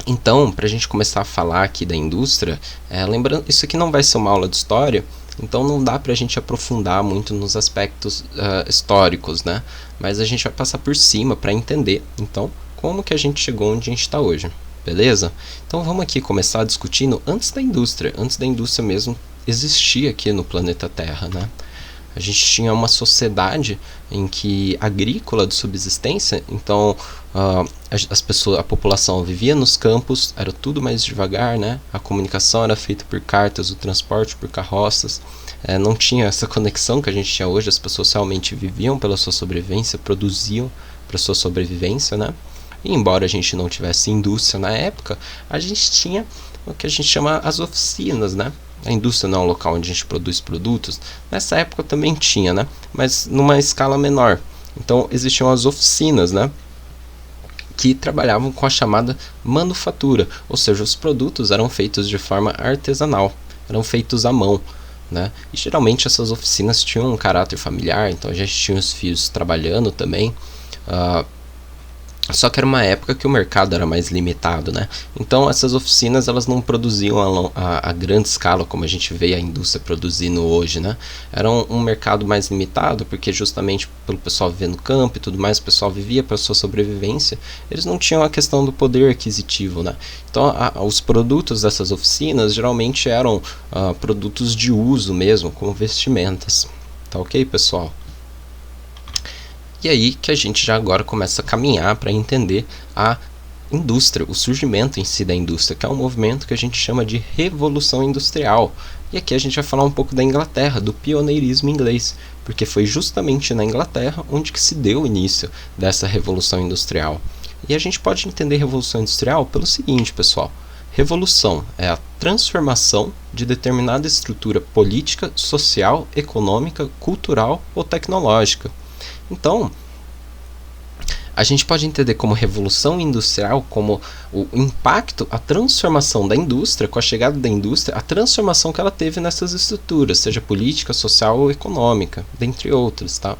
Então, para a gente começar a falar aqui da indústria, lembrando, isso aqui não vai ser uma aula de história, então não dá para a gente aprofundar muito nos aspectos históricos, né? Mas a gente vai passar por cima para entender, então, como que a gente chegou onde a gente está hoje, beleza? Então vamos aqui começar discutindo antes da indústria mesmo existir aqui no planeta Terra, né? A gente tinha uma sociedade em que agrícola de subsistência, então a população vivia nos campos, era tudo mais devagar, né? A comunicação era feita por cartas, o transporte por carroças, não tinha essa conexão que a gente tinha hoje, as pessoas realmente viviam pela sua sobrevivência, produziam para sua sobrevivência, né? E embora a gente não tivesse indústria na época, a gente tinha o que a gente chama as oficinas, né? A indústria não é um local onde a gente produz produtos. Nessa época também tinha, né? Mas numa escala menor. Então existiam as oficinas, né? Que trabalhavam com a chamada manufatura, ou seja, os produtos eram feitos de forma artesanal, eram feitos à mão, né? E geralmente essas oficinas tinham um caráter familiar, então a gente tinha os filhos trabalhando também. Só que era uma época que o mercado era mais limitado, né? Então essas oficinas elas não produziam a grande escala como a gente vê a indústria produzindo hoje, né? Era um mercado mais limitado porque justamente pelo pessoal viver no campo e tudo mais, o pessoal vivia para sua sobrevivência, eles não tinham a questão do poder aquisitivo, né? Então os produtos dessas oficinas geralmente eram produtos de uso mesmo, como vestimentas. Tá ok, pessoal? E aí que a gente já agora começa a caminhar para entender a indústria, o surgimento em si da indústria, que é um movimento que a gente chama de Revolução Industrial. E aqui a gente vai falar um pouco da Inglaterra, do pioneirismo inglês, porque foi justamente na Inglaterra onde que se deu o início dessa Revolução Industrial. E a gente pode entender Revolução Industrial pelo seguinte, pessoal. Revolução é a transformação de determinada estrutura política, social, econômica, cultural ou tecnológica. Então, a gente pode entender como revolução industrial, como o impacto, a transformação da indústria, com a chegada da indústria, a transformação que ela teve nessas estruturas, seja política, social ou econômica, dentre outras, tá?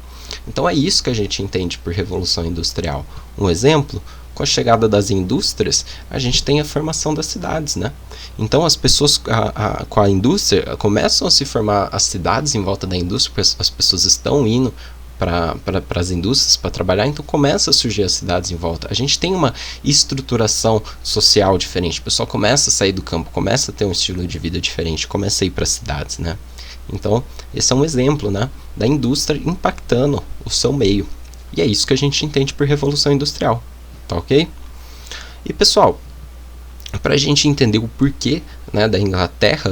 Então é isso que a gente entende por revolução industrial. Um exemplo, com a chegada das indústrias, a gente tem a formação das cidades, né? Então as pessoas, com a indústria, começam a se formar as cidades em volta da indústria, porque as pessoas estão indo para as indústrias para trabalhar, então começa a surgir as cidades em volta. A gente tem uma estruturação social diferente, o pessoal começa a sair do campo, começa a ter um estilo de vida diferente, começa a ir para as cidades, né? Então esse é um exemplo, né, da indústria impactando o seu meio, e é isso que a gente entende por revolução industrial, tá ok? E pessoal, para a gente entender o porquê, né, da Inglaterra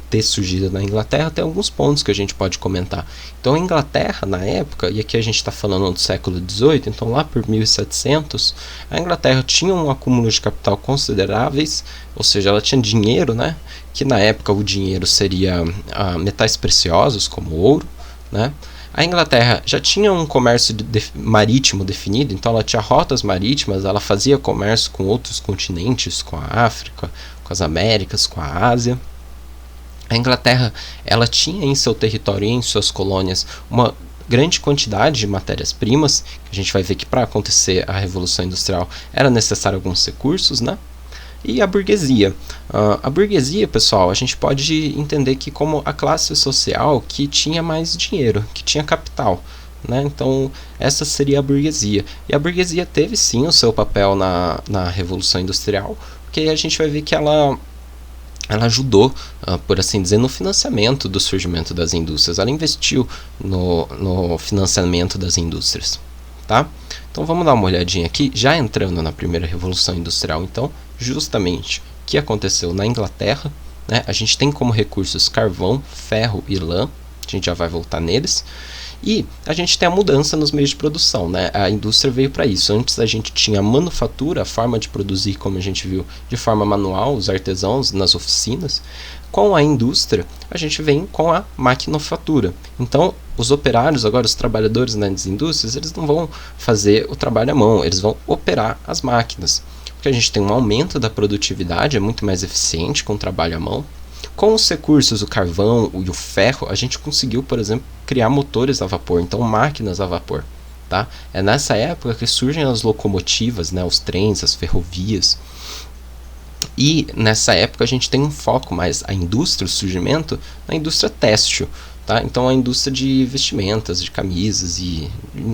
ter surgido na Inglaterra, tem alguns pontos que a gente pode comentar. Então a Inglaterra na época, e aqui a gente está falando do século XVIII, então lá por 1700, a Inglaterra tinha um acúmulo de capital consideráveis, ou seja, ela tinha dinheiro, né, que na época o dinheiro seria metais preciosos como ouro, né. A Inglaterra já tinha um comércio marítimo definido, então ela tinha rotas marítimas, ela fazia comércio com outros continentes, com a África, com as Américas, com a Ásia. A Inglaterra ela tinha em seu território e em suas colônias uma grande quantidade de matérias-primas, que a gente vai ver que para acontecer a Revolução Industrial era necessário alguns recursos, né? E a burguesia. A burguesia, pessoal, a gente pode entender que como a classe social que tinha mais dinheiro, que tinha capital, né? Então essa seria a burguesia. E a burguesia teve sim o seu papel na Revolução Industrial, porque a gente vai ver que ela ajudou, por assim dizer, no financiamento do surgimento das indústrias. Ela investiu no financiamento das indústrias, tá? Então vamos dar uma olhadinha aqui, já entrando na primeira Revolução Industrial, então, justamente o que aconteceu na Inglaterra, né? A gente tem como recursos carvão, ferro e lã, a gente já vai voltar neles, e a gente tem a mudança nos meios de produção, né? A indústria veio para isso. Antes a gente tinha a manufatura, a forma de produzir, como a gente viu, de forma manual, os artesãos nas oficinas. Com a indústria, a gente vem com a maquinofatura. Então, os operários, agora os trabalhadores nas indústrias, eles não vão fazer o trabalho à mão, eles vão operar as máquinas. Porque a gente tem um aumento da produtividade, é muito mais eficiente com o trabalho à mão. Com os recursos, o carvão e o ferro, a gente conseguiu, por exemplo, criar motores a vapor, então máquinas a vapor. Tá? É nessa época que surgem as locomotivas, né, os trens, as ferrovias. E nessa época a gente tem um foco mais a indústria, o surgimento, na indústria têxtil. Tá? Então a indústria de vestimentas, de camisas e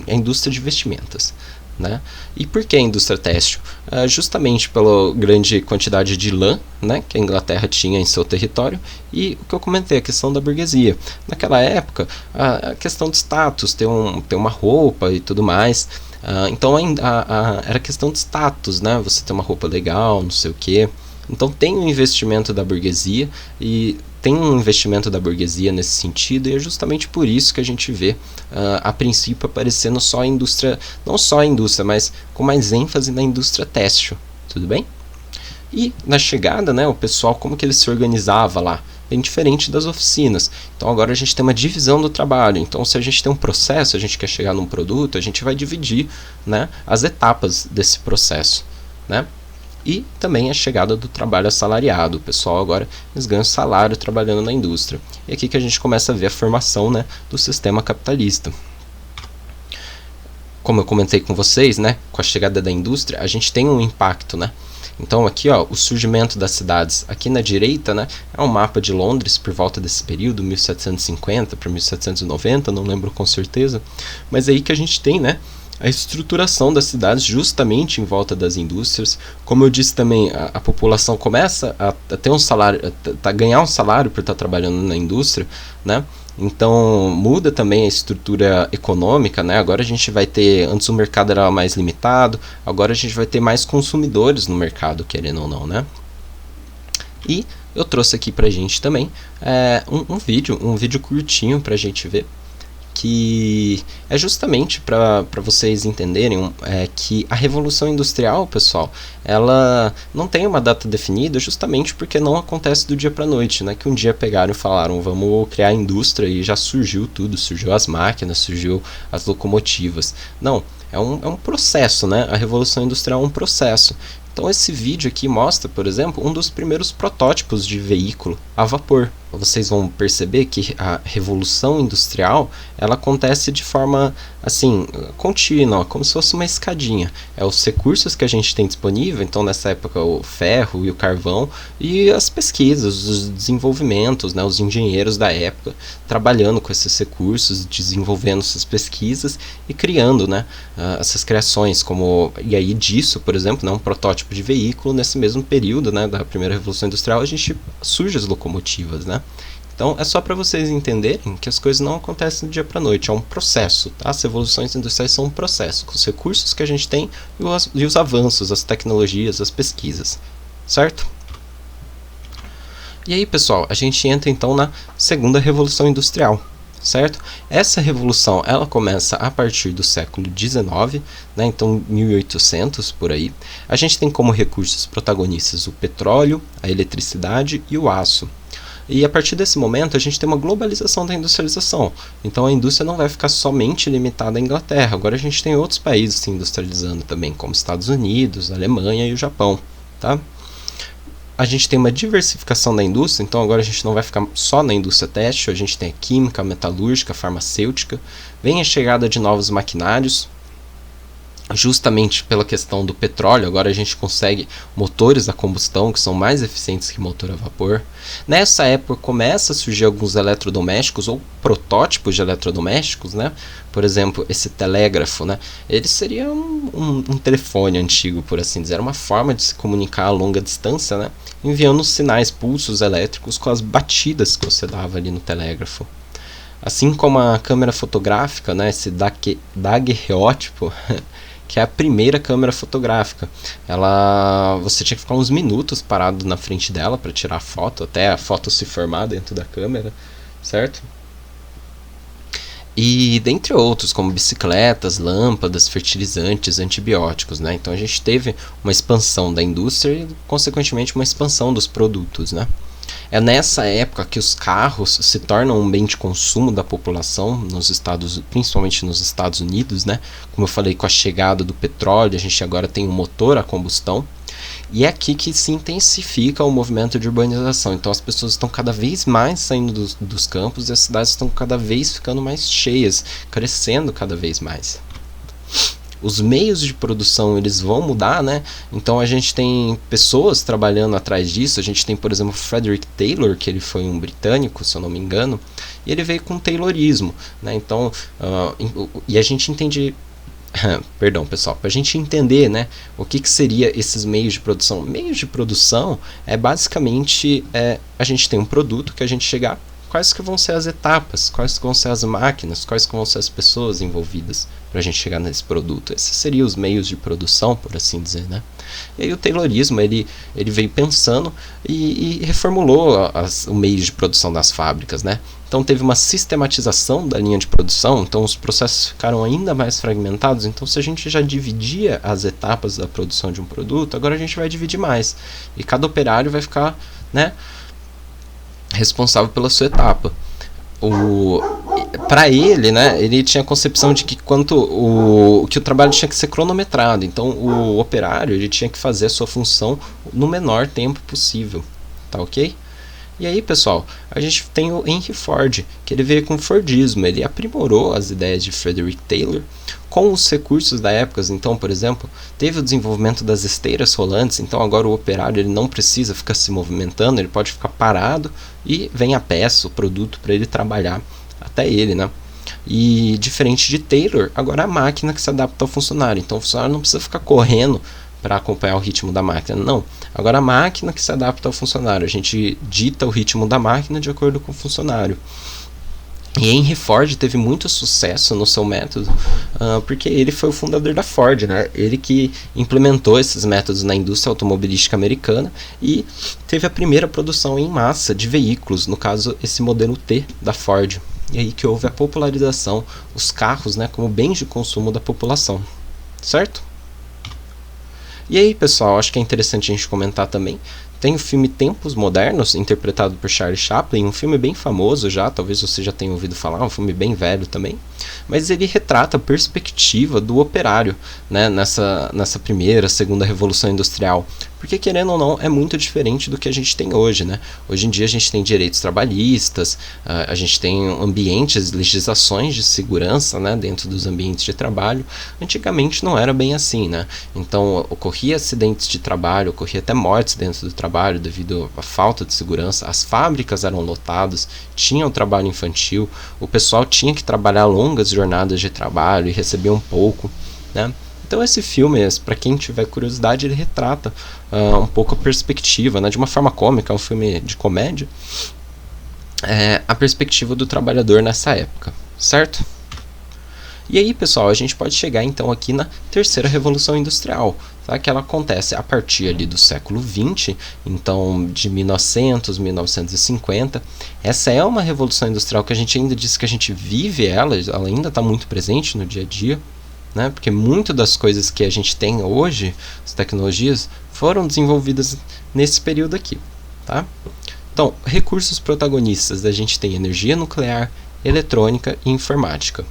a indústria de vestimentas. Né? E por que a indústria têxtil? Justamente pela grande quantidade de lã, né, que a Inglaterra tinha em seu território, e o que eu comentei, a questão da burguesia. Naquela época, a questão de status, ter uma roupa e tudo mais. Então era questão de status, né? Você ter uma roupa legal, não sei o quê. Então tem um investimento da burguesia e tem um investimento da burguesia nesse sentido, e é justamente por isso que a gente vê a princípio aparecendo só a indústria, não só a indústria, mas com mais ênfase na indústria têxtil, tudo bem? E na chegada, né, o pessoal, como que ele se organizava lá? Bem diferente das oficinas. Então agora a gente tem uma divisão do trabalho. Então se a gente tem um processo, a gente quer chegar num produto, a gente vai dividir, né, as etapas desse processo, né? E também a chegada do trabalho assalariado. O pessoal agora eles ganham salário trabalhando na indústria. E aqui que a gente começa a ver a formação, né, do sistema capitalista. Como eu comentei com vocês, né, com a chegada da indústria, a gente tem um impacto, né? Então aqui, ó, o surgimento das cidades. Aqui na direita, né, é um mapa de Londres por volta desse período, 1750 para 1790, não lembro com certeza. Mas é aí que a gente tem, né, a estruturação das cidades justamente em volta das indústrias. Como eu disse também, a população começa a ter um salário, a ganhar um salário por estar trabalhando na indústria, né? Então muda também a estrutura econômica, né? Agora a gente vai ter, antes o mercado era mais limitado, agora a gente vai ter mais consumidores no mercado, querendo ou não, né? E eu trouxe aqui pra gente também um vídeo curtinho pra gente ver, que é justamente para vocês entenderem que a Revolução Industrial, pessoal, ela não tem uma data definida justamente porque não acontece do dia para a noite, né? Que um dia pegaram e falaram, vamos criar a indústria e já surgiu tudo, surgiu as máquinas, surgiu as locomotivas. Não, é um processo, né? A Revolução Industrial é um processo. Então esse vídeo aqui mostra, por exemplo, um dos primeiros protótipos de veículo a vapor. Vocês vão perceber que a revolução industrial ela acontece de forma assim contínua, como se fosse uma escadinha. É os recursos que a gente tem disponível, então nessa época o ferro e o carvão, e as pesquisas, os desenvolvimentos, né, os engenheiros da época trabalhando com esses recursos, desenvolvendo essas pesquisas e criando, né, essas criações, e aí disso, por exemplo, né, um protótipo de veículo. Nesse mesmo período, né, da primeira revolução industrial, a gente surge as locomotivas, né? Então é só para vocês entenderem que as coisas não acontecem do dia para a noite, é um processo, tá? As revoluções industriais são um processo, com os recursos que a gente tem e os avanços, as tecnologias, as pesquisas, certo? E aí, pessoal, a gente entra então na segunda revolução industrial, certo? Essa revolução ela começa a partir do século XIX, né? Então 1800 por aí. A gente tem como recursos protagonistas o petróleo, a eletricidade e o aço. E a partir desse momento a gente tem uma globalização da industrialização. Então a indústria não vai ficar somente limitada à Inglaterra. Agora a gente tem outros países se industrializando também, como Estados Unidos, a Alemanha e o Japão, tá? A gente tem uma diversificação da indústria, então agora a gente não vai ficar só na indústria têxtil, a gente tem a química, a metalúrgica, a farmacêutica. Vem a chegada de novos maquinários, justamente pela questão do petróleo. Agora a gente consegue motores a combustão que são mais eficientes que motor a vapor. Nessa época começa a surgir alguns eletrodomésticos ou protótipos de eletrodomésticos, né? Por exemplo, esse telégrafo, né? Ele seria um telefone antigo, por assim dizer, uma forma de se comunicar a longa distância, né? Enviando sinais, pulsos elétricos com as batidas que você dava ali no telégrafo. Assim como a câmera fotográfica, né? Esse daguerreótipo, que é a primeira câmera fotográfica. Você tinha que ficar uns minutos parado na frente dela para tirar a foto, até a foto se formar dentro da câmera, certo? E dentre outros, como bicicletas, lâmpadas, fertilizantes, antibióticos, né? Então a gente teve uma expansão da indústria e, consequentemente, uma expansão dos produtos, né? É nessa época que os carros se tornam um bem de consumo da população, principalmente nos Estados Unidos, né? Como eu falei, com a chegada do petróleo, a gente agora tem um motor a combustão. E é aqui que se intensifica o movimento de urbanização. Então as pessoas estão cada vez mais saindo dos campos e as cidades estão cada vez ficando mais cheias, crescendo cada vez mais. os meios de produção eles vão mudar, né? Então a gente tem pessoas trabalhando atrás disso. A gente tem, por exemplo, Frederick Taylor, que ele foi um britânico, se eu não me engano, e ele veio com o Taylorismo, né? Então, e a gente entende... Perdão, pessoal, para a gente entender, né, o que seria esses meios de produção. Meios de produção é basicamente a gente tem um produto que a gente chegar, quais que vão ser as etapas, quais que vão ser as máquinas, quais que vão ser as pessoas envolvidas para a gente chegar nesse produto. Esses seriam os meios de produção, por assim dizer, né? E aí o Taylorismo, ele veio pensando e reformulou o meio de produção das fábricas, né? Então teve uma sistematização da linha de produção, então os processos ficaram ainda mais fragmentados. Então se a gente já dividia as etapas da produção de um produto, agora a gente vai dividir mais. E cada operário vai ficar, né, responsável pela sua etapa. Para ele, né, ele tinha a concepção de que que o trabalho tinha que ser cronometrado. Então o operário ele tinha que fazer a sua função no menor tempo possível, tá ok? E aí, pessoal, a gente tem o Henry Ford, que ele veio com o Fordismo. Ele aprimorou as ideias de Frederick Taylor com os recursos da época. Então, por exemplo, teve o desenvolvimento das esteiras rolantes. Então agora o operário ele não precisa ficar se movimentando, ele pode ficar parado e vem a peça, o produto para ele trabalhar até ele, né? E diferente de Taylor, agora é a máquina que se adapta ao funcionário. Então o funcionário não precisa ficar correndo para acompanhar o ritmo da máquina, não. Agora a máquina que se adapta ao funcionário. A gente dita o ritmo da máquina de acordo com o funcionário. E Henry Ford teve muito sucesso no seu método, porque ele foi o fundador da Ford, né? Ele que implementou esses métodos na indústria automobilística americana e teve a primeira produção em massa de veículos, no caso esse modelo T da Ford. E aí que houve a popularização, os carros, né, como bens de consumo da população, certo? E aí, pessoal, acho que é interessante a gente comentar também. Tem o filme Tempos Modernos, interpretado por Charlie Chaplin, um filme bem famoso já, talvez você já tenha ouvido falar, um filme bem velho também. Mas ele retrata a perspectiva do operário, né, nessa primeira, segunda revolução industrial. Porque, querendo ou não, é muito diferente do que a gente tem hoje, né? Hoje em dia a gente tem direitos trabalhistas, a gente tem ambientes, legislações de segurança, né, dentro dos ambientes de trabalho. Antigamente não era bem assim, né? Então ocorria acidentes de trabalho, ocorria até mortes dentro do trabalho devido à falta de segurança. As fábricas eram lotadas, tinha o trabalho infantil, o pessoal tinha que trabalhar longas jornadas de trabalho e receber um pouco, né? Então esse filme, para quem tiver curiosidade, ele retrata um pouco a perspectiva, né, de uma forma cômica, é um filme de comédia, a perspectiva do trabalhador nessa época, certo? E aí, pessoal, a gente pode chegar então aqui na terceira revolução industrial, tá? Que ela acontece a partir ali do século XX, então de 1900, 1950. Essa é uma revolução industrial que a gente ainda diz que a gente vive ela ainda está muito presente no dia a dia, né? Porque muitas das coisas que a gente tem hoje, as tecnologias, foram desenvolvidas nesse período aqui, tá? Então, recursos protagonistas, a gente tem energia nuclear, eletrônica e informática.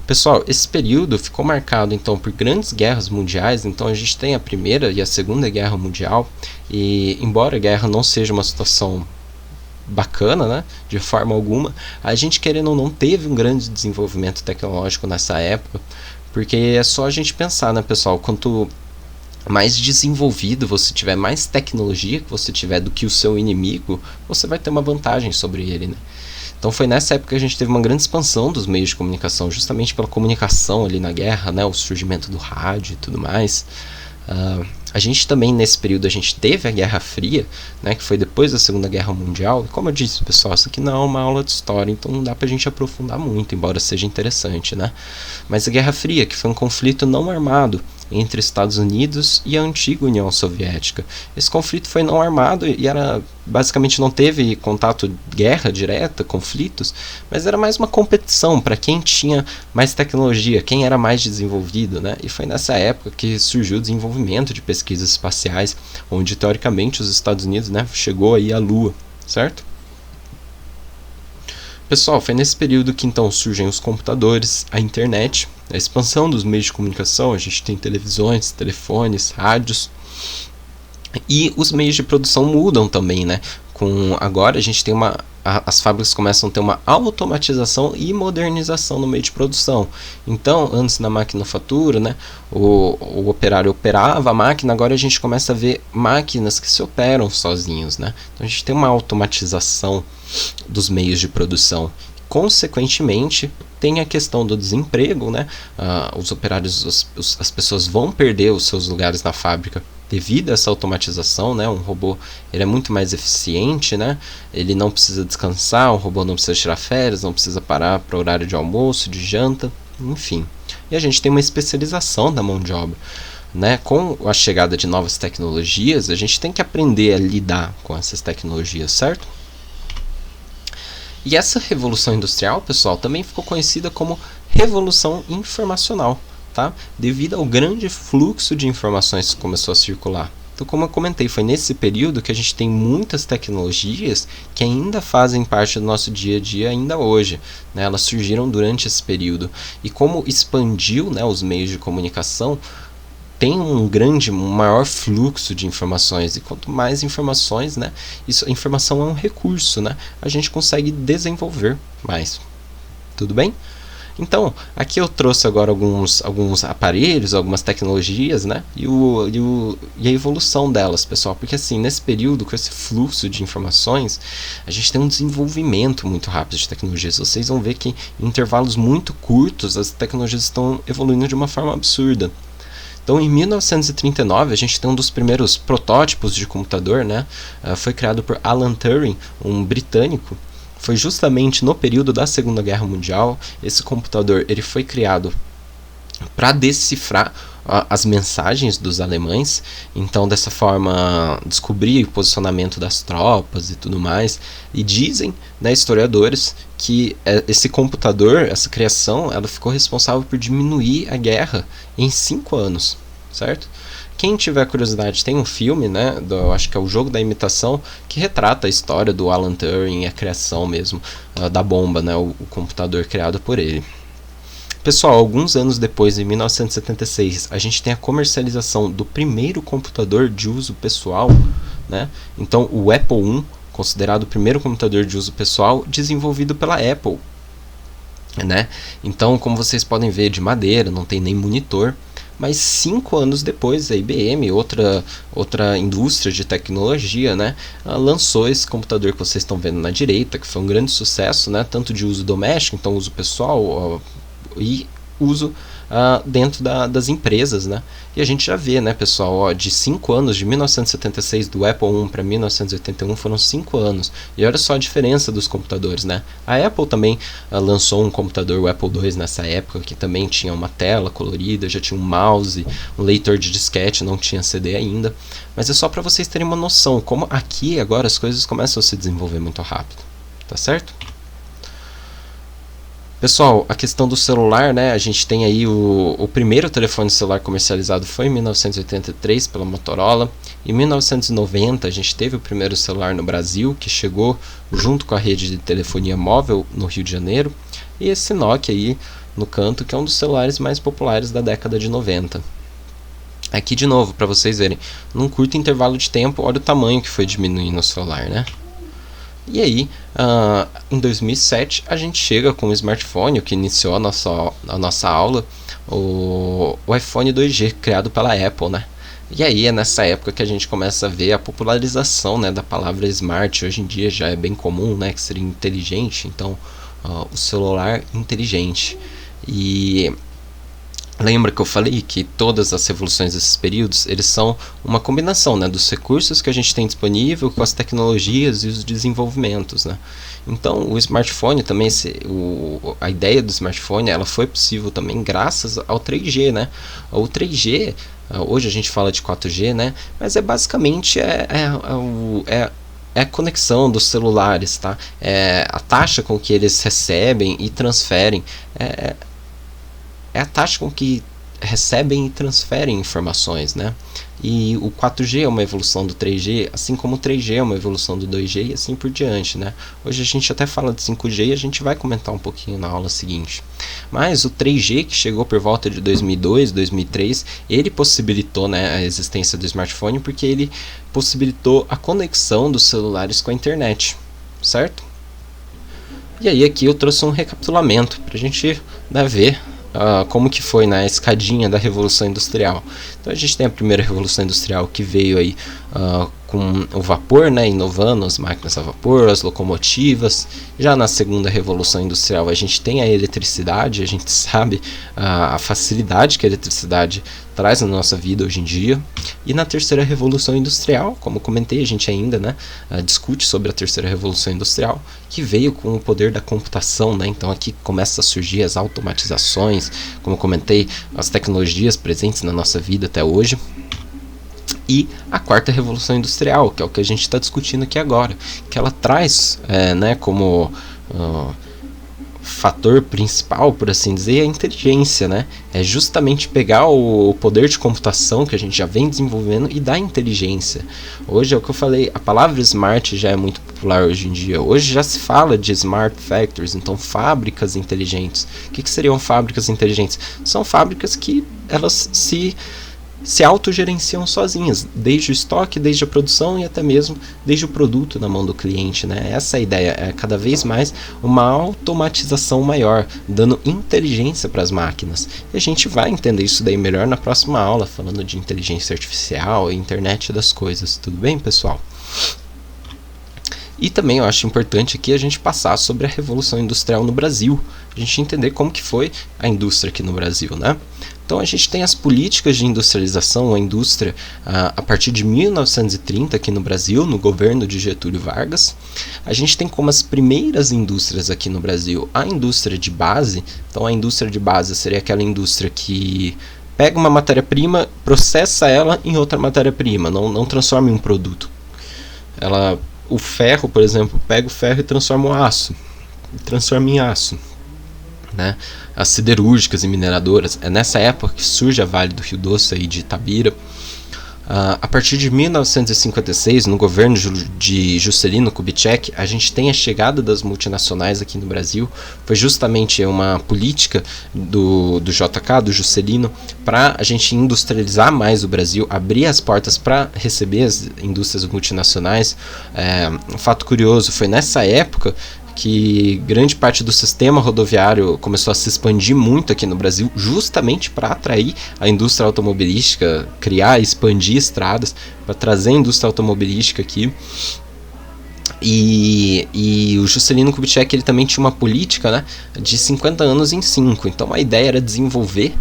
Pessoal, esse período ficou marcado então por grandes guerras mundiais. Então a gente tem a Primeira e a Segunda Guerra Mundial, e embora a guerra não seja uma situação bacana, né, de forma alguma, a gente, querendo ou não, teve um grande desenvolvimento tecnológico nessa época, porque é só a gente pensar, né, pessoal, quanto mais desenvolvido você tiver, mais tecnologia que você tiver do que o seu inimigo, você vai ter uma vantagem sobre ele, né? Então foi nessa época que a gente teve uma grande expansão dos meios de comunicação, justamente pela comunicação ali na guerra, né, o surgimento do rádio e tudo mais. A gente também, nesse período, a gente teve a Guerra Fria, né, que foi depois da Segunda Guerra Mundial. E como eu disse, pessoal, isso aqui não é uma aula de história, então não dá pra gente aprofundar muito, embora seja interessante, né? Mas a Guerra Fria, que foi um conflito não armado entre Estados Unidos e a antiga União Soviética. Esse conflito foi não armado e basicamente não teve contato, guerra direta, conflitos, mas era mais uma competição para quem tinha mais tecnologia, quem era mais desenvolvido, né? E foi nessa época que surgiu o desenvolvimento de pesquisas espaciais, onde teoricamente os Estados Unidos, né, chegou aí à Lua, certo? Pessoal, foi nesse período que então surgem os computadores, a internet, a expansão dos meios de comunicação. A gente tem televisões, telefones, rádios, e os meios de produção mudam também, né? Agora a gente tem as fábricas começam a ter uma automatização e modernização no meio de produção. Então, antes na maquinofatura, né, o operário operava a máquina, agora a gente começa a ver máquinas que se operam sozinhos, né? Então a gente tem uma automatização dos meios de produção. Consequentemente, tem a questão do desemprego, né? Os operários, as pessoas vão perder os seus lugares na fábrica devido a essa automatização, né? Um robô, ele é muito mais eficiente, né? Ele não precisa descansar, um robô não precisa tirar férias, não precisa parar para horário de almoço, de janta, enfim. E a gente tem uma especialização da mão de obra, né? Com a chegada de novas tecnologias, a gente tem que aprender a lidar com essas tecnologias, certo? E essa revolução industrial, pessoal, também ficou conhecida como revolução informacional, tá? Devido ao grande fluxo de informações que começou a circular. Então, como eu comentei, foi nesse período que a gente tem muitas tecnologias que ainda fazem parte do nosso dia a dia ainda hoje, né? Elas surgiram durante esse período. E como expandiu, né, os meios de comunicação, tem um maior fluxo de informações, e quanto mais informações, né, a informação é um recurso, né, a gente consegue desenvolver mais. Tudo bem? Então, aqui eu trouxe agora alguns aparelhos, algumas tecnologias, né, e a evolução delas, pessoal, porque assim, nesse período, com esse fluxo de informações, a gente tem um desenvolvimento muito rápido de tecnologias. Vocês vão ver que em intervalos muito curtos, as tecnologias estão evoluindo de uma forma absurda. Então, em 1939, a gente tem um dos primeiros protótipos de computador, né? Foi criado por Alan Turing, um britânico. Foi justamente no período da Segunda Guerra Mundial. Esse computador ele foi criado para decifrar as mensagens dos alemães. Então, dessa forma, descobrir o posicionamento das tropas e tudo mais. E dizem, né, historiadores, que esse computador, essa criação, ela ficou responsável por diminuir a guerra em 5 anos, certo? Quem tiver curiosidade, tem um filme, né, acho que é O Jogo da Imitação, que retrata a história do Alan Turing e a criação mesmo da bomba, né, o computador criado por ele. Pessoal, alguns anos depois, em 1976, a gente tem a comercialização do primeiro computador de uso pessoal, né? Então, o Apple I, considerado o primeiro computador de uso pessoal desenvolvido pela Apple, né? Então, como vocês podem ver, de madeira, não tem nem monitor. Mas 5 anos depois, a IBM, outra indústria de tecnologia, né, lançou esse computador que vocês estão vendo na direita, que foi um grande sucesso, né, tanto de uso doméstico, então uso pessoal, e uso dentro das empresas, né? E a gente já vê, né, pessoal, de 5 anos, de 1976 do Apple I para 1981 foram 5 anos. E olha só a diferença dos computadores, né? A Apple também lançou um computador, o Apple II, nessa época, que também tinha uma tela colorida, já tinha um mouse, um leitor de disquete, não tinha CD ainda. Mas é só para vocês terem uma noção, como aqui agora as coisas começam a se desenvolver muito rápido, tá certo? Pessoal, a questão do celular, né, a gente tem aí o primeiro telefone celular comercializado foi em 1983 pela Motorola. Em 1990 a gente teve o primeiro celular no Brasil, que chegou junto com a rede de telefonia móvel no Rio de Janeiro. E esse Nokia aí no canto, que é um dos celulares mais populares da década de 90. Aqui de novo, para vocês verem, num curto intervalo de tempo, olha o tamanho que foi diminuindo o celular, né? E aí, em 2007, a gente chega com o smartphone, o que iniciou a nossa aula, o iPhone 2G, criado pela Apple, né? E aí é nessa época que a gente começa a ver a popularização, né, da palavra smart. Hoje em dia já é bem comum, né, que seria inteligente, então o celular inteligente. E lembra que eu falei que todas as revoluções desses períodos, eles são uma combinação, né, dos recursos que a gente tem disponível com as tecnologias e os desenvolvimentos, né? Então, o smartphone também, a ideia do smartphone, ela foi possível também graças ao 3G, né? O 3G, hoje a gente fala de 4G, né? Mas basicamente é a conexão dos celulares, tá? É a taxa com que eles recebem e transferem, é a taxa com que recebem e transferem informações, né? E o 4G é uma evolução do 3G, assim como o 3G é uma evolução do 2G e assim por diante, né? Hoje a gente até fala de 5G e a gente vai comentar um pouquinho na aula seguinte. Mas o 3G, que chegou por volta de 2002, 2003, ele possibilitou, né, a existência do smartphone porque ele possibilitou a conexão dos celulares com a internet, certo? E aí aqui eu trouxe um recapitulamento para a gente, né, ver como que foi na escadinha da Revolução Industrial. Então a gente tem a primeira Revolução Industrial que veio aí com o vapor, né, inovando as máquinas a vapor, as locomotivas. Já na segunda Revolução Industrial a gente tem a eletricidade, a gente sabe a facilidade que a eletricidade traz na nossa vida hoje em dia. E na terceira Revolução Industrial, como comentei, a gente ainda, né, discute sobre a terceira Revolução Industrial, que veio com o poder da computação, né? Então aqui começa a surgir as automatizações, como comentei, as tecnologias presentes na nossa vida até hoje. E a quarta Revolução Industrial, que é o que a gente está discutindo aqui agora, que ela traz né, como fator principal, por assim dizer, a inteligência, né? É justamente pegar o poder de computação que a gente já vem desenvolvendo e dar inteligência. Hoje é o que eu falei, a palavra smart já é muito popular hoje em dia. Hoje já se fala de smart factories, então fábricas inteligentes. O que seriam fábricas inteligentes? São fábricas que elas se autogerenciam sozinhas, desde o estoque, desde a produção e até mesmo desde o produto na mão do cliente, né? Essa é a ideia, é cada vez mais uma automatização maior, dando inteligência para as máquinas. E a gente vai entender isso daí melhor na próxima aula, falando de inteligência artificial e internet das coisas. Tudo bem, pessoal? E também eu acho importante aqui a gente passar sobre a Revolução Industrial no Brasil, a gente entender como que foi a indústria aqui no Brasil, né? Então a gente tem as políticas de industrialização, a indústria a partir de 1930 aqui no Brasil, no governo de Getúlio Vargas. A gente tem como as primeiras indústrias aqui no Brasil a indústria de base. Então a indústria de base seria aquela indústria que pega uma matéria-prima, processa ela em outra matéria-prima, não transforma em um produto. O ferro, por exemplo, pega o ferro e transforma o aço, transforma em aço. Né? As siderúrgicas e mineradoras, é nessa época que surge a Vale do Rio Doce aí de Itabira. A partir de 1956, no governo de Juscelino Kubitschek, a gente tem a chegada das multinacionais aqui no Brasil. Foi justamente uma política do JK, do Juscelino, para a gente industrializar mais o Brasil, abrir as portas para receber as indústrias multinacionais. Um fato curioso, foi nessa época que grande parte do sistema rodoviário começou a se expandir muito aqui no Brasil, justamente para atrair a indústria automobilística, criar e expandir estradas, para trazer a indústria automobilística aqui. E o Juscelino Kubitschek ele também tinha uma política, né, de 50 anos em 5. Então a ideia era desenvolver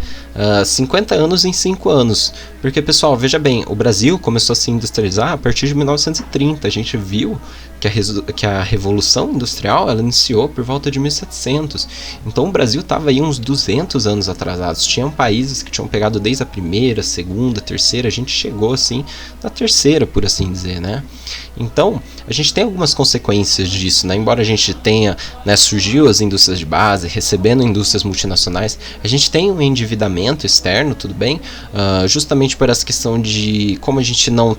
50 anos em 5 anos. Porque, pessoal, veja bem, o Brasil começou a se industrializar a partir de 1930. A gente viu que a Revolução Industrial ela iniciou por volta de 1700. Então o Brasil estava aí uns 200 anos atrasados. Tinham países que tinham pegado desde a primeira, segunda, terceira. A gente chegou assim na terceira, por assim dizer, né? Então a gente tem algumas consequências disso, né? Embora a gente tenha, né, surgiu as indústrias de base, recebendo indústrias multinacionais, a gente tem um endividamento externo, tudo bem? Justamente por essa questão de como a gente não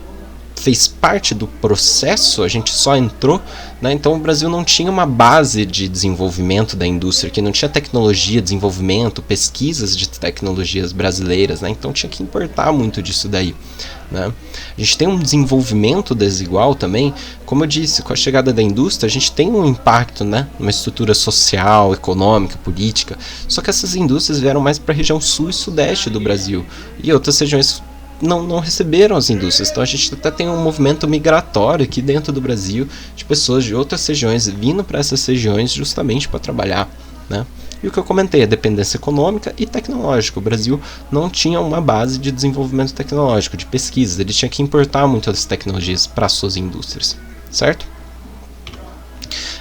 fez parte do processo, a gente só entrou, né? Então o Brasil não tinha uma base de desenvolvimento da indústria, que não tinha tecnologia, desenvolvimento, pesquisas de tecnologias brasileiras, né? Então tinha que importar muito disso daí, né? A gente tem um desenvolvimento desigual também, como eu disse, com a chegada da indústria a gente tem um impacto, né, numa estrutura social, econômica, política, só que essas indústrias vieram mais para a região sul e sudeste do Brasil, e outras regiões não receberam as indústrias. Então a gente até tem um movimento migratório aqui dentro do Brasil de pessoas de outras regiões vindo para essas regiões justamente para trabalhar, né? E o que eu comentei, a dependência econômica e tecnológica. O Brasil não tinha uma base de desenvolvimento tecnológico, de pesquisa, ele tinha que importar muitas tecnologias para suas indústrias, certo?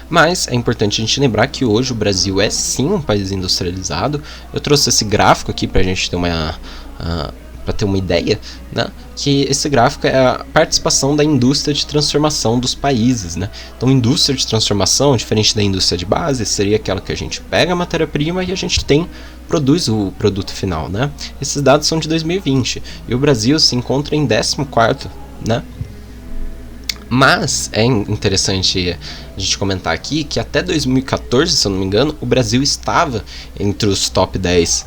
Mas é importante a gente lembrar que hoje o Brasil é sim um país industrializado. Eu trouxe esse gráfico aqui para a gente ter uma ideia, né, que esse gráfico é a participação da indústria de transformação dos países, né? Então, indústria de transformação, diferente da indústria de base, seria aquela que a gente pega a matéria-prima e a gente produz o produto final, né? Esses dados são de 2020 e o Brasil se encontra em 14º, né? Mas é interessante a gente comentar aqui que até 2014, se eu não me engano, o Brasil estava entre os top 10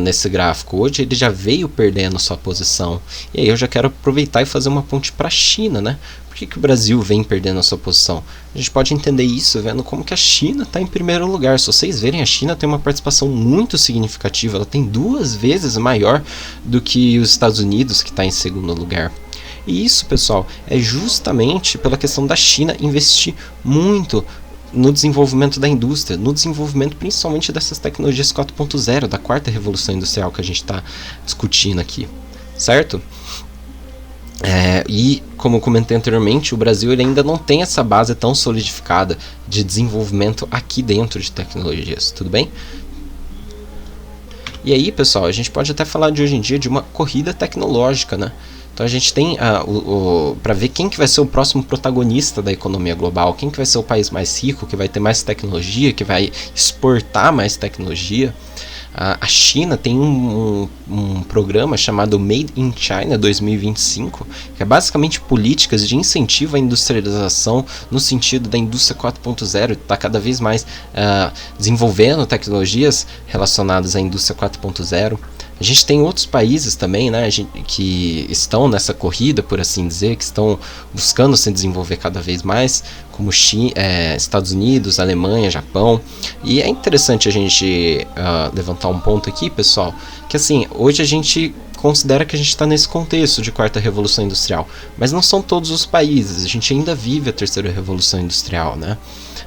nesse gráfico. Hoje ele já veio perdendo sua posição. E aí eu já quero aproveitar e fazer uma ponte para a China, né? Por que o Brasil vem perdendo a sua posição? A gente pode entender isso vendo como que a China está em primeiro lugar. Se vocês verem, a China tem uma participação muito significativa. Ela tem 2 vezes maior do que os Estados Unidos, que está em segundo lugar. E isso, pessoal, é justamente pela questão da China investir muito no desenvolvimento da indústria, no desenvolvimento principalmente dessas tecnologias 4.0, da quarta revolução industrial que a gente está discutindo aqui, certo? E como eu comentei anteriormente, o Brasil ele ainda não tem essa base tão solidificada de desenvolvimento aqui dentro de tecnologias, tudo bem? E aí, pessoal, a gente pode até falar de hoje em dia de uma corrida tecnológica, né? Então a gente tem para ver quem que vai ser o próximo protagonista da economia global, quem que vai ser o país mais rico, que vai ter mais tecnologia, que vai exportar mais tecnologia. A China tem um programa chamado Made in China 2025, que é basicamente políticas de incentivo à industrialização no sentido da indústria 4.0, está cada vez mais desenvolvendo tecnologias relacionadas à indústria 4.0. A gente tem outros países também, né, que estão nessa corrida, por assim dizer, que estão buscando se desenvolver cada vez mais, como Estados Unidos, Alemanha, Japão. E é interessante a gente levantar um ponto aqui, pessoal, que assim, hoje a gente considera que a gente está nesse contexto de quarta revolução industrial, mas não são todos os países, a gente ainda vive a terceira revolução industrial, né?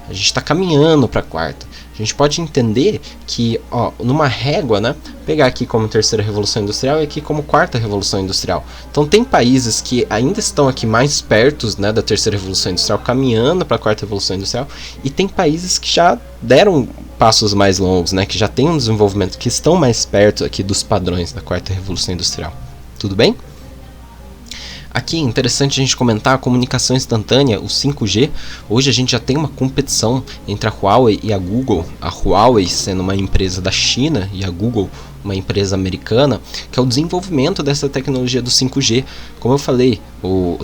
A gente está caminhando para a quarta. A gente pode entender que, numa régua, né, pegar aqui como terceira revolução industrial e aqui como quarta revolução industrial. Então tem países que ainda estão aqui mais perto, né, da terceira revolução industrial, caminhando para a quarta revolução industrial, e tem países que já deram passos mais longos, né, que já têm um desenvolvimento, que estão mais perto aqui dos padrões da quarta revolução industrial. Tudo bem? Aqui é interessante a gente comentar a comunicação instantânea, o 5G. Hoje a gente já tem uma competição entre a Huawei e a Google. A Huawei sendo uma empresa da China e a Google uma empresa americana, que é o desenvolvimento dessa tecnologia do 5G. Como eu falei, o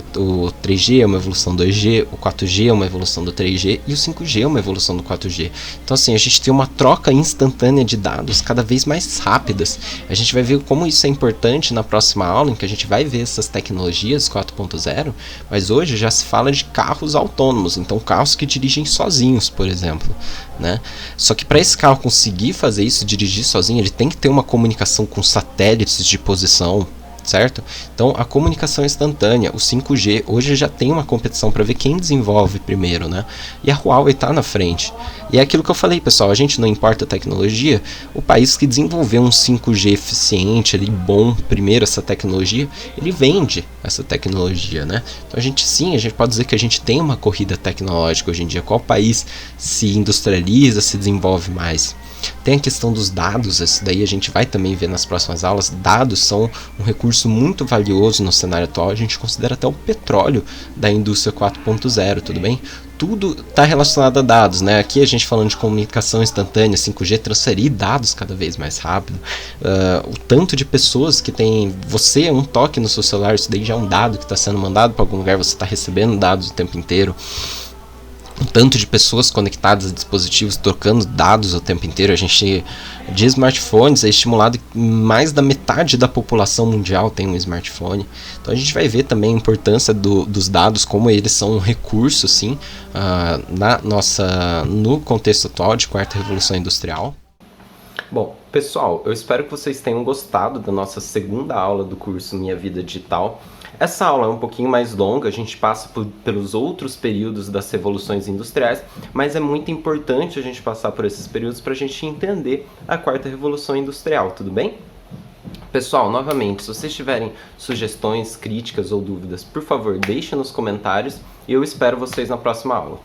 3G é uma evolução do 2G, o 4G é uma evolução do 3G e o 5G é uma evolução do 4G. Então assim, a gente tem uma troca instantânea de dados cada vez mais rápidas. A gente vai ver como isso é importante na próxima aula, em que a gente vai ver essas tecnologias 4.0, mas hoje já se fala de carros autônomos, então carros que dirigem sozinhos, por exemplo, né? Só que para esse carro conseguir fazer isso, dirigir sozinho, ele tem que ter uma comunicação com satélites de posição, certo? Então a comunicação instantânea, o 5G, hoje já tem uma competição para ver quem desenvolve primeiro, né? E a Huawei está na frente. E é aquilo que eu falei, pessoal, a gente não importa a tecnologia, o país que desenvolveu um 5G eficiente, ali, bom, primeiro essa tecnologia, ele vende essa tecnologia, né? Então a gente pode dizer que a gente tem uma corrida tecnológica hoje em dia. Qual país se industrializa, se desenvolve mais? Tem a questão dos dados, isso daí a gente vai também ver nas próximas aulas. Dados são um recurso muito valioso no cenário atual, a gente considera até o petróleo da indústria 4.0, tudo bem? Tudo está relacionado a dados, né? Aqui a gente falando de comunicação instantânea, 5G, transferir dados cada vez mais rápido. O tanto de pessoas que tem... Você é um toque no seu celular, isso daí já é um dado que está sendo mandado para algum lugar, você está recebendo dados o tempo inteiro. O tanto de pessoas conectadas a dispositivos, trocando dados o tempo inteiro. A gente, de smartphones, é estimulado que mais da metade da população mundial tem um smartphone. Então a gente vai ver também a importância dos dados, como eles são um recurso, sim, no contexto atual de quarta revolução industrial. Bom, pessoal, eu espero que vocês tenham gostado da nossa segunda aula do curso Minha Vida Digital. Essa aula é um pouquinho mais longa, a gente passa pelos outros períodos das revoluções industriais, mas é muito importante a gente passar por esses períodos para a gente entender a quarta revolução industrial, tudo bem? Pessoal, novamente, se vocês tiverem sugestões, críticas ou dúvidas, por favor, deixem nos comentários e eu espero vocês na próxima aula.